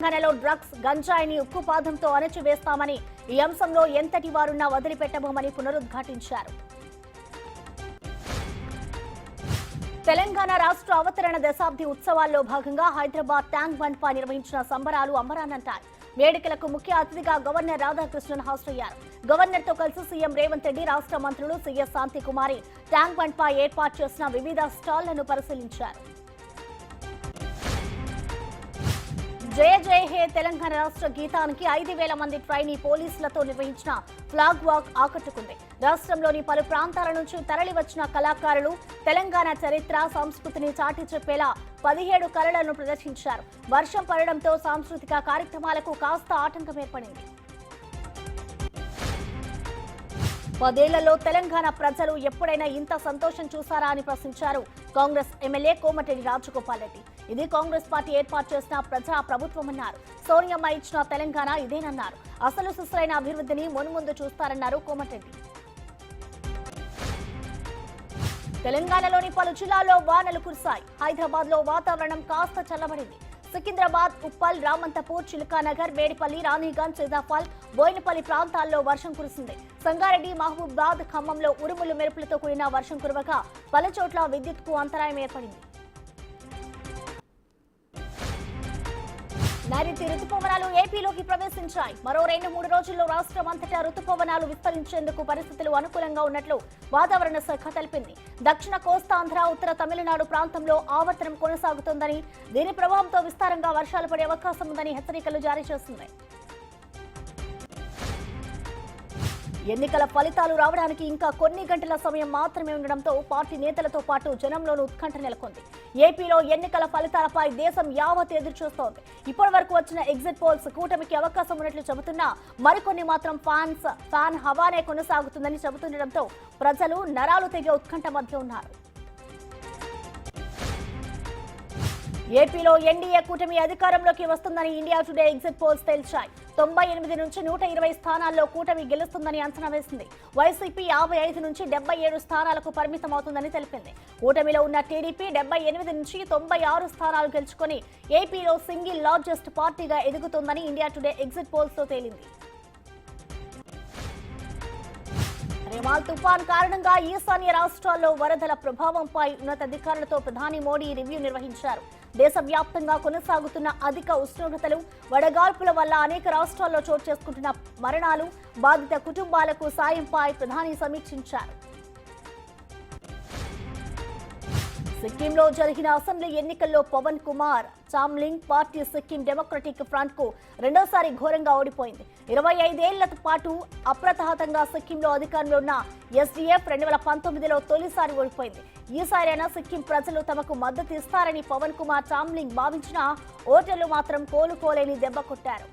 తెలంగాణలో డ్రగ్స్ గంజాయిని ఉక్కుపాదంతో అణచివేస్తామని, ఈ అంశంలో ఎంతటి వారున్నా వదిలిపెట్టబోమని పునరుద్ఘాటించారు. తెలంగాణ రాష్ట్ర అవతరణ దశాబ్ది ఉత్సవాల్లో భాగంగా హైదరాబాద్ ట్యాంక్ బండ్ పై నిర్వహించిన సంబరాలు అమరానంటాయి. వేడుకలకు ముఖ్య అతిథిగా గవర్నర్ రాధాకృష్ణన్ హాజరయ్యారు. గవర్నర్ తో కలిసి సీఎం రేవంత్ రెడ్డి, రాష్ట్ర మంత్రులు సీఎస్ శాంతికుమారి ట్యాంక్ బండ్ పై ఏర్పాటు చేసిన వివిధ స్టాళ్లను పరిశీలించారు. జయ జయ హే తెలంగాణ రాష్ట్ర గీతానికి 5,000 మంది ట్రైనీ పోలీసులతో నిర్వహించిన ఫ్లాగ్ వాక్ ఆకట్టుకుంది. రాష్ట్రంలోని పలు ప్రాంతాల నుంచి తరలివచ్చిన కళాకారులు తెలంగాణ చరిత్ర, సంస్కృతిని చాటి చెప్పేలా 17 కళలను ప్రదర్శించారు. వర్షం పడడంతో సాంస్కృతిక కార్యక్రమాలకు కాస్త ఆటంకం ఏర్పడింది. 10 ఏళ్లలో తెలంగాణ ప్రజలు ఎప్పుడైనా ఇంత సంతోషం చూసారా అని ప్రశ్నించారు కాంగ్రెస్ ఎమ్మెల్యే కోమటిరెడ్డి రాజగోపాల్ రెడ్డి. ఇది కాంగ్రెస్ పార్టీ ఏర్పాటు చేసిన ప్రజా ప్రభుత్వమన్నారు. సోనియమ్మ ఇచ్చిన తెలంగాణ ఇదేనన్నారు. అసలు సుసరైన అభివృద్ధిని మున్ముందు చూస్తారన్నారు కోమటిరెడ్డి. తెలంగాణలోని పలు జిల్లాల్లో వానలు కురిశాయి. హైదరాబాద్ లో వాతావరణం కాస్త చల్లబడింది. సికింద్రాబాద్, ఉప్పల్, రామంతపూర్, చిలకానగర్, మేడిపల్లి, రాణిగంజ్, సీతాఫల్, బోయినపల్లి ప్రాంతాల్లో వర్షం కురిసింది. సంగారెడ్డి, మహబూబాబాద్, ఖమ్మంలో ఉరుములు మెరుపులతో కూడిన వర్షం కురవగా పలు చోట్ల విద్యుత్కు అంతరాయం ఏర్పడింది. నైరుతి రుతుపవనాలు ఏపీలోకి ప్రవేశించాయి. మరో 2-3 రోజుల్లో రాష్ట్రం అంతటా రుతుపవనాలు విస్తరించేందుకు పరిస్థితులు అనుకూలంగా ఉన్నట్లు వాతావరణ శాఖ తెలిపింది. దక్షిణ కోస్తాంధ్ర, ఉత్తర తమిళనాడు ప్రాంతంలో ఆవర్తనం కొనసాగుతోందని, దీని ప్రభావంతో విస్తారంగా వర్షాలు పడే అవకాశం ఉందని హెచ్చరికలు జారీ చేసింది. ఎన్నికల ఫలితాలు రావడానికి ఇంకా కొన్ని గంటల సమయం మాత్రమే ఉండడంతో పార్టీ నేతలతో పాటు జనంలోనూ ఉత్కంఠ నెలకొంది. ఏపీలో ఎన్నికల ఫలితాలపై దేశం యావత్ ఎదురుచూస్తోంది. ఇప్పటి వరకు వచ్చిన ఎగ్జిట్ పోల్స్ కూటమికి అవకాశం ఉన్నట్లు చెబుతున్నా మరికొన్ని మాత్రం ఫ్యాన్ హవానే కొనసాగుతుందని చెబుతుండటంతో ప్రజలు నరాలు తెగే ఉత్కంఠ మధ్య ఉన్నారు. ఏపీలో ఎన్డీఏ కూటమి అధికారంలోకి వస్తుందని ఇండియా టుడే ఎగ్జిట్ పోల్స్ తేల్చాయి. 98 నుంచి 120 స్థానాల్లో కూటమి గెలుస్తుందని అంచనా వేసింది. వైసీపీ 55 నుంచి 77 స్థానాలకు పరిమితం అవుతుందని తెలిపింది. కూటమిలో ఉన్న టీడీపీ 78 నుంచి 96 స్థానాలు గెలుచుకొని ఏపీలో సింగిల్ లార్జెస్ట్ పార్టీగా ఎదుగుతుందని ఇండియా టుడే ఎగ్జిట్ పోల్స్ తో తేలింది. రిమాల్ తుఫాన్ కారణంగా ఈశాన్య రాష్ట్రాల్లో వరదల ప్రభావంపై ఉన్నతాధికారులతో ప్రధాని మోడీ రివ్యూ నిర్వహించారు. దేశవ్యాప్తంగా కొనసాగుతున్న అధిక ఉష్ణోగ్రతలు, వడగాల్పుల వల్ల అనేక రాష్ట్రాల్లో చోటు చేసుకుంటున్న మరణాలు, బాధిత కుటుంబాలకు సాయంపై ప్రధాని సమీక్షించారు. సిక్కింలో జరిగిన అసెంబ్లీ ఎన్నికల్లో Pawan Kumar Chamling party Sikkim Democratic Front కు రెండోసారి ఘోరంగా ఓడిపోయింది. 25 ఏళ్ల పాటు అప్రతిహతంగా సిక్కింలో అధికారంలో ఉన్న ఎస్డీఎఫ్ 2019లో తొలిసారి ఓడిపోయింది. ఈసారైనా సిక్కిం ప్రజలు తమకు మద్దతు ఇస్తారని పవన్ కుమార్ చామ్లింగ్ భావించినా ఓటర్లు మాత్రం కోలుకోలేని దెబ్బ కొట్టారు.